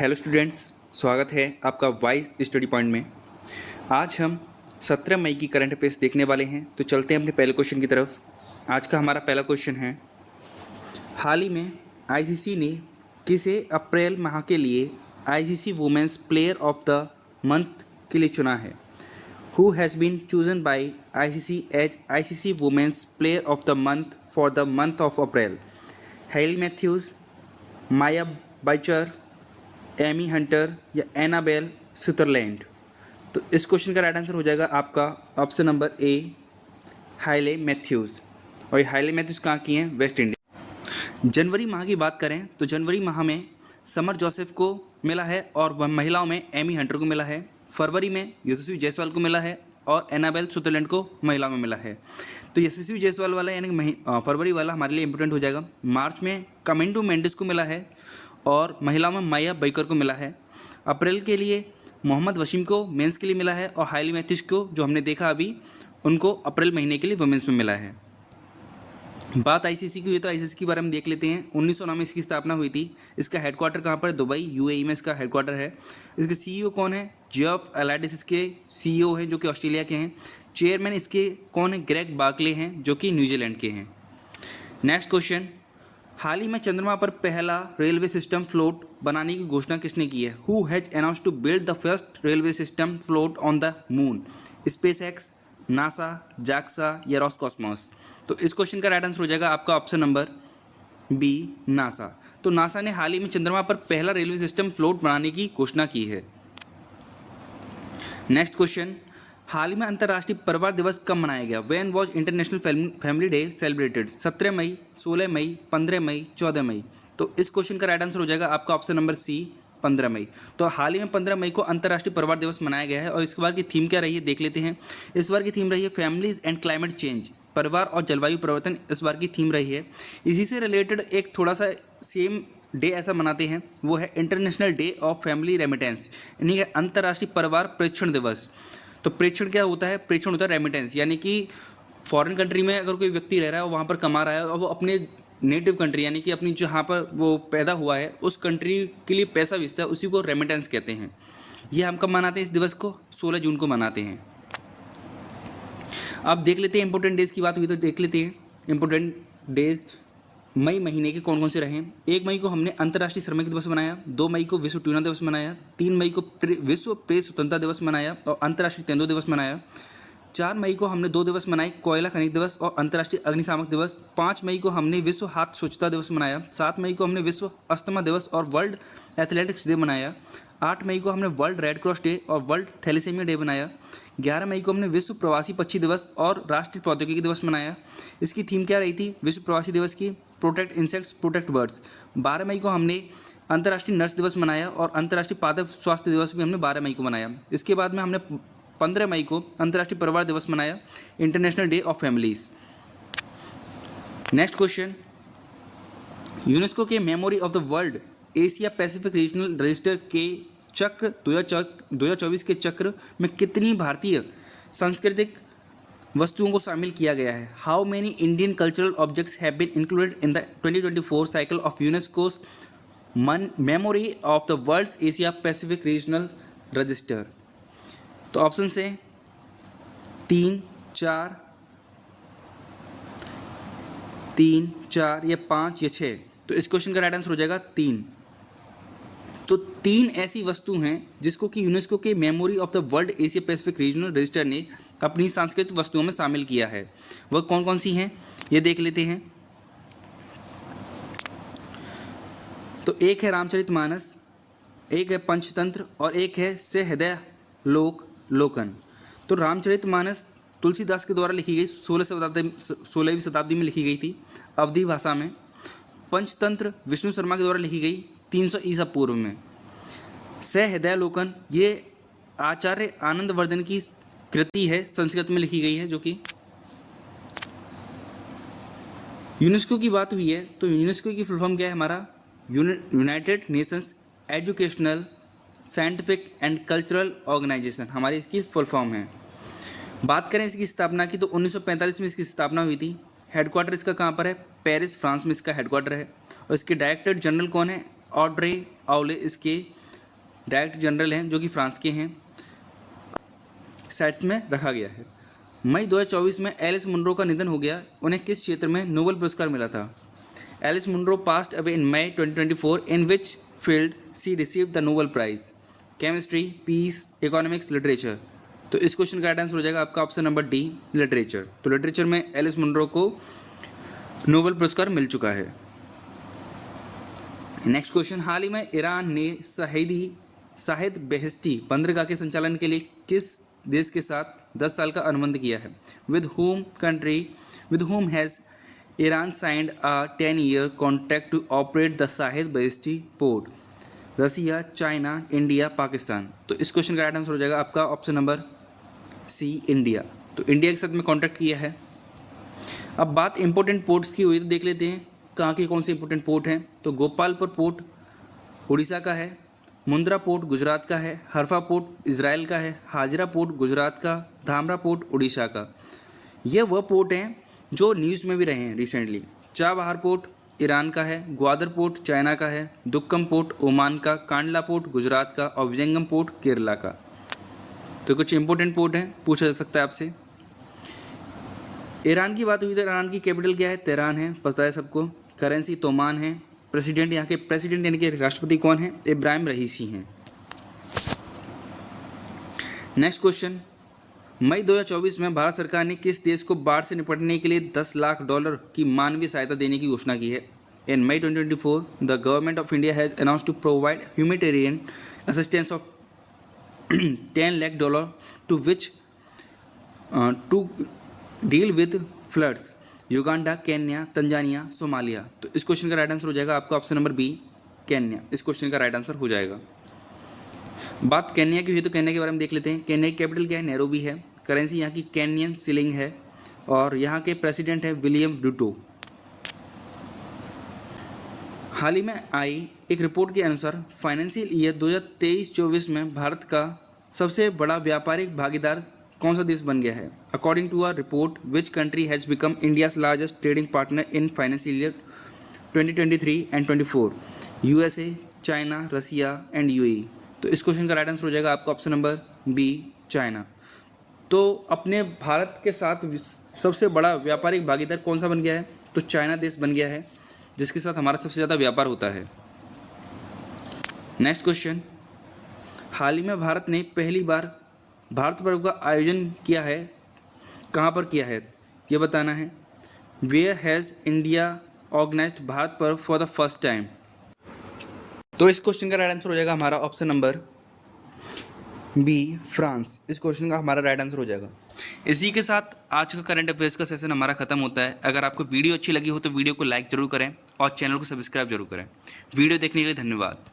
Hello students, स्वागत है आपका वाइज स्टडी पॉइंट में। आज हम 17 मई की करंट अफेयर्स देखने वाले हैं। तो चलते हैं अपने पहले क्वेश्चन की तरफ। आज का हमारा पहला क्वेश्चन है, हाल ही में आईसीसी ने किसे अप्रैल माह के लिए ICC women's player of the month के लिए चुना है? Who has been chosen by ICC as ICC women's player of the month for the month of April? Hayley Matthews, Maia Bouchier, Amy Hunter या एनाबेल सुतरलैंड? तो इस question का right answer हो जाएगा आपका option number A, Hayley Matthews. और ये हाइले Matthew's कहाँ की हैं? West Indies. जनवरी माह की बात करें तो जनवरी माह में समर जोसेफ को मिला है और वह महिलाओं में एमी हंटर को मिला है। फरवरी में यशस्वी जायसवाल को मिला है और एनाबेल सुतरलैंड को महिलाओं में मिला है। तो यशस्वी जायसवाल वाला यानी कि फरवरी वाला हमारे लिए इंपॉर्टेंट हो जाएगा। मार्च में कमिंडो मेंडिस को मिला है और महिलाओं में माया बैकर को मिला है। अप्रैल के लिए मोहम्मद वसीम को मेंस के लिए मिला है और हाइली मैथ्यूज़ को, जो हमने देखा अभी, उनको अप्रैल महीने के लिए वुमेंस में मिला है। बात आईसीसी की हुई तो आईसीसी के बारे में देख लेते हैं। 1909 में इसकी स्थापना हुई थी। इसका हेडक्वार्टर कहाँ पर है? दुबई, यूएई में इसका हेडक्वार्टर है। इसके सीईओ कौन है? जेफ एलाडिस इसके सीईओ हैं, जो कि ऑस्ट्रेलिया के हैं। चेयरमैन इसके कौन है? ग्रेग बार्कले हैं, जो कि न्यूजीलैंड के हैं। नेक्स्ट क्वेश्चन, हाल ही में चंद्रमा पर पहला रेलवे सिस्टम फ्लोट बनाने की घोषणा किसने की है? Who has announce to build the first railway system float on the moon? SpaceX, NASA, JAXA या रॉसकॉस्मोस? तो इस क्वेश्चन का राइट आंसर हो जाएगा आपका ऑप्शन नंबर बी, नासा। तो नासा ने हाल ही में चंद्रमा पर पहला रेलवे सिस्टम फ्लोट बनाने की घोषणा की है। नेक्स्ट क्वेश्चन, हाल ही में अंतर्राष्ट्रीय परिवार दिवस कब मनाया गया? When was international family day celebrated? 17 मई, 16 मई, 15 मई, 14 मई? तो इस क्वेश्चन का राइट आंसर हो जाएगा आपका ऑप्शन नंबर सी, 15 मई। तो हाल ही में 15 मई को अंतर्राष्ट्रीय परिवार दिवस मनाया गया है। और इस बार की थीम क्या रही है देख लेते हैं। इस बार की थीम रही है फैमिलीज एंड क्लाइमेट चेंज, परिवार और जलवायु परिवर्तन इस बार की थीम रही है। इसी से रिलेटेड एक थोड़ा सा सेम डे ऐसा मनाते हैं, वो है international day of family remittance, यानी कि अंतर्राष्ट्रीय परिवार प्रेषण दिवस। तो प्रेषण क्या होता है? प्रेषण होता है रेमिटेंस, यानी कि फॉरेन कंट्री में अगर कोई व्यक्ति रह रहा है, वहाँ पर कमा रहा है और वो अपने नेटिव कंट्री यानी कि अपनी जहाँ पर वो पैदा हुआ है उस कंट्री के लिए पैसा भेजता है, उसी को रेमिटेंस कहते हैं। ये हम कब मनाते हैं इस दिवस को? 16 जून को मनाते हैं। अब देख लेते हैं इंपॉर्टेंट डेज़ की बात हुई तो देख लेते हैं इंपॉर्टेंट डेज़ मई महीने के कौन कौन से रहे। 1 मई को हमने अंतर्राष्ट्रीय श्रमिक दिवस मनाया। 2 मई को विश्व ट्यूना दिवस मनाया। 3 मई को विश्व प्रेस स्वतंत्रता दिवस मनाया और अंतर्राष्ट्रीय तेंदुआ दिवस मनाया। 4 मई को हमने 2 दिवस मनाए, कोयला खनिज दिवस और अंतर्राष्ट्रीय अग्निशामक दिवस। 5 मई को हमने विश्व हाथ स्वच्छता दिवस मनाया। 7 मई को हमने विश्व अस्थमा दिवस और वर्ल्ड एथलेटिक्स डे मनाया। 8 मई को हमने वर्ल्ड रेड क्रॉस डे और वर्ल्ड थैलेसीमिया डे मनाया। 11 मई को हमने विश्व प्रवासी पक्षी दिवस और राष्ट्रीय प्रौद्योगिकी दिवस मनाया। इसकी थीम क्या रही थी विश्व प्रवासी दिवस की? Protect insects, protect birds. 12 मई को हमने अंतर्राष्ट्रीय नर्स दिवस मनाया और अंतर्राष्ट्रीय पादप स्वास्थ्य दिवस भी हमने 12 मई को मनाया। इसके बाद में हमने 15 मई को अंतर्राष्ट्रीय परिवार दिवस मनाया, international day of families. Next question, UNESCO के memory of the world Asia Pacific regional register के चक्र 2024 के चक्र में कितनी भारतीय सांस्कृतिक वस्तुओं को शामिल किया गया है? How many Indian cultural objects have been included in the 2024 cycle of UNESCO's memory of the world's Asia Pacific regional register? तो ऑप्शन से 3, 4 या 5 या 6। तो इस क्वेश्चन का राइट आंसर हो जाएगा 3। तो 3 ऐसी वस्तु हैं जिसको कि यूनेस्को के memory of the world Asia Pacific regional register ने अपनी सांस्कृतिक वस्तुओं में शामिल किया है। वह कौन कौन सी हैं ये देख लेते हैं। तो एक है रामचरितमानस, एक है पंचतंत्र और एक है से हृदय लोकन। तो रामचरितमानस तुलसीदास के द्वारा लिखी गई, 16वीं शताब्दी में लिखी गई थी अवधी भाषा में। पंचतंत्र विष्णु शर्मा के द्वारा लिखी गई 300 ईसा पूर्व में। से हृदय लोकन ये आचार्य आनंदवर्धन की कृति है, संस्कृत में लिखी गई है, जो कि यूनेस्को की बात हुई है तो यूनेस्को की फुल फॉर्म क्या है हमारा? United Nations Educational Scientific and Cultural Organization, हमारी इसकी फुल फॉर्म है। बात करें इसकी स्थापना की तो 1945 में इसकी स्थापना हुई थी। हेडक्वार्टर इसका कहाँ पर है? पेरिस, फ्रांस में इसका हेडक्वार्टर है। और इसके डायरेक्टर जनरल कौन है? ऑड्रे ऑले इसके डायरेक्टर जनरल हैं जो कि फ्रांस के हैं, साइट्स में रखा गया है। मई 2024 में एलिस मुनरो का निधन हो गया। उन्हें किस क्षेत्र में नोबेल पुरस्कार मिला था? Alice Munro passed away in May 2024. In which field she received the Nobel Prize? Chemistry, peace, economics, literature. तो इस क्वेश्चन का राइट आंसर हो जाएगा आपका ऑप्शन नंबर डी, लिटरेचर। तो लिटरेचर में एलिस मुनरो को नोबेल पुरस्कार मिल चुका है। नेक्स्ट क्वेश्चन, हाल ही में ईरान ने शाहिद बेहेश्ती बंदरगाह के संचालन के लिए किस देश के साथ 10 साल का अनुबंध किया है? With whom has Iran signed a 10-year contract to operate the Shahid Beheshti port? Russia, China, India, Pakistan. तो इस क्वेश्चन का राइट आंसर हो जाएगा आपका ऑप्शन नंबर सी, इंडिया। तो इंडिया के साथ में कॉन्ट्रैक्ट किया है। अब बात इंपॉर्टेंट पोर्ट्स की हुई तो देख लेते हैं कहाँ के कौन से इंपॉर्टेंट पोर्ट हैं। तो गोपालपुर पोर्ट उड़ीसा का है, मुंद्रा पोर्ट गुजरात का है, हरफा पोर्ट इजराइल का है, हाजरा पोर्ट गुजरात का, धामरा पोर्ट उड़ीसा का। ये वह पोर्ट हैं जो न्यूज़ में भी रहे हैं रिसेंटली। चाबहार पोर्ट ईरान का है, ग्वादर पोर्ट चाइना का है, दुक्कम पोर्ट ओमान का, कांडला पोर्ट गुजरात का और विजंगम पोर्ट केरला का। तो कुछ इंपॉर्टेंट पोर्ट हैं, पूछा जा सकता है आपसे। ईरान की बात हुई तो ईरान की कैपिटल क्या है? तेहरान है, पता है सबको। करेंसी तोमान है। प्रेसिडेंट, यहाँ के प्रेसिडेंट यानी कि राष्ट्रपति कौन है? इब्राहिम रईसी हैं। नेक्स्ट क्वेश्चन, मई 2024 में भारत सरकार ने किस देश को बाढ़ से निपटने के लिए $10 लाख की मानवीय सहायता देने की घोषणा की है? In May 2024 the government of India has announced to provide humanitarian assistance of $10 lakh to which to deal with floods Uganda, Kenya, Tanzania, Somalia. तो इस क्वेश्चन का राइट आंसर हो जाएगा आपका ऑप्शन नंबर बी, केन्या। इस क्वेश्चन का right answer हो जाएगा। बात केन्या की हुई तो केन्या के बारे में देख लेते हैं। केन्या की कैपिटल क्या है? नैरोबी है। करेंसी यहाँ की केन्यन शिलिंग है और यहाँ के प्रेसिडेंट है विलियम रूटो। हाल ही में आई एक रिपोर्ट के अनुसार फाइनेंशियल ईयर 2023-24 में भारत का सबसे बड़ा व्यापारिक भागीदार कौन सा देश बन गया है? According to a report which country has become India's largest trading partner in financial year 2023 and 24? USA, China, Russia and UAE. तो इस क्वेश्चन का राइट आंसर हो जाएगा आपका ऑप्शन नंबर बी, चाइना। तो अपने भारत के साथ सबसे बड़ा व्यापारिक भागीदार कौन सा बन गया है? तो चाइना देश बन गया है, जिसके साथ हमारा सबसे ज़्यादा व्यापार होता है। नेक्स्ट क्वेश्चन, हाल ही में भारत ने पहली बार भारत पर्व का आयोजन किया है, कहाँ पर किया है ये बताना है। Where has India organised Bharat Parv for the first time? तो इस क्वेश्चन का राइट आंसर हो जाएगा हमारा ऑप्शन नंबर बी, फ्रांस। इस क्वेश्चन का हमारा राइट आंसर हो जाएगा। इसी के साथ आज का करंट अफेयर्स का सेशन हमारा खत्म होता है। अगर आपको वीडियो अच्छी लगी हो तो वीडियो को लाइक जरूर करें और चैनल को सब्सक्राइब जरूर करें। वीडियो देखने के लिए धन्यवाद।